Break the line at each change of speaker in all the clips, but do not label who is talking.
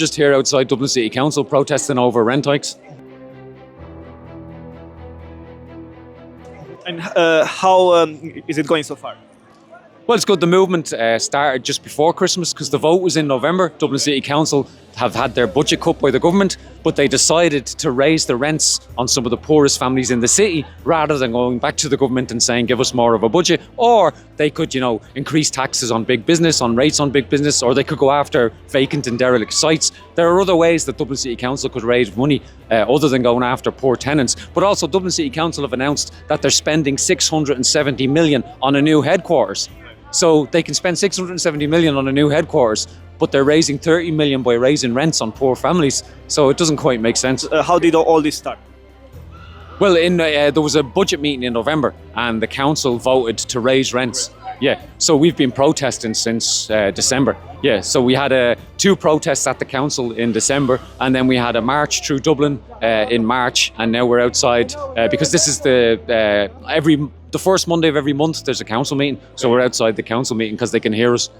Just here outside Dublin City Council protesting over rent hikes.
And how is it going so far?
Well, it's good. The movement started just before Christmas because the vote was in November. Dublin City Council have had their budget cut by the government, but they decided to raise the rents on some of the poorest families in the city rather than going back to the government and saying, give us more of a budget. Or they could, increase taxes on big business, on rates on big business, or they could go after vacant and derelict sites. There are other ways that Dublin City Council could raise money other than going after poor tenants. But also Dublin City Council have announced that they're spending 670 million on a new headquarters. So they can spend 670 million on a new headquarters, but they're raising 30 million by raising rents on poor families. So it doesn't quite make sense.
How did all this start?
Well, there was a budget meeting in November and the council voted to raise rents. Yeah, so we've been protesting since December. Yeah, so we had 2 protests at the council in December, and then we had a march through Dublin in March, and now we're outside because this is the first Monday of every month there's a council meeting, so we're outside the council meeting because they can hear us.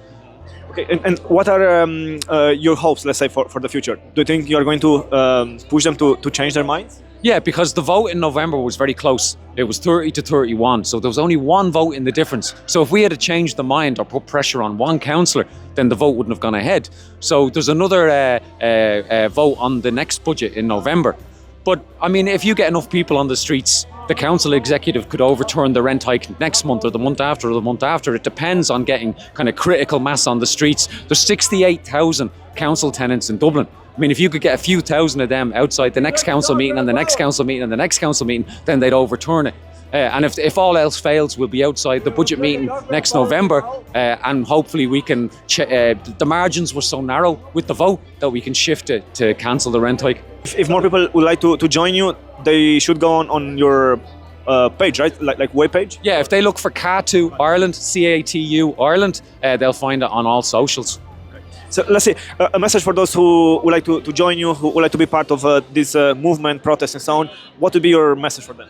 Okay, and what are your hopes, let's say, for the future? Do you think you're going to push them to change their minds?
Yeah, because the vote in November was very close. It was 30 to 31, so there was only one vote in the difference. So if we had to change the mind or put pressure on one councillor, then the vote wouldn't have gone ahead. So there's another vote on the next budget in November. But I mean, if you get enough people on the streets, the council executive could overturn the rent hike next month or the month after or the month after. It depends on getting kind of critical mass on the streets. There's 68,000 council tenants in Dublin. I mean, if you could get a few thousand of them outside the next council meeting and the next council meeting and the next council meeting, then they'd overturn it. And if all else fails, we'll be outside the budget meeting next November, and hopefully we can. The margins were so narrow with the vote that we can shift it to cancel the rent hike.
If more people would like to join you, they should go on your page, right? Like web page?
Yeah, if they look for CATU Ireland, CATU Ireland, they'll find it on all socials.
So let's say a message for those who would like to join you, who would like to be part of this movement, protest and so on. What would be your message for them?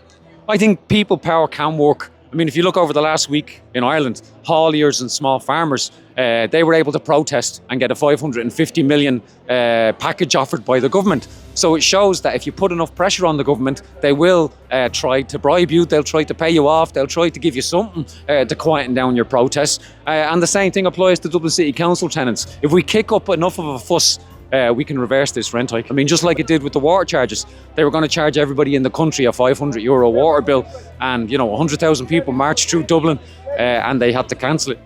I think people power can work. I mean, if you look over the last week in Ireland, hauliers and small farmers, they were able to protest and get a 550 million package offered by the government. So it shows that if you put enough pressure on the government, they will try to bribe you, they'll try to pay you off, they'll try to give you something to quieten down your protests. And the same thing applies to Dublin City Council tenants. If we kick up enough of a fuss, we can reverse this rent hike. I mean, just like it did with the water charges. They were going to charge everybody in the country a €500 water bill, and 100,000 people marched through Dublin and they had to cancel it.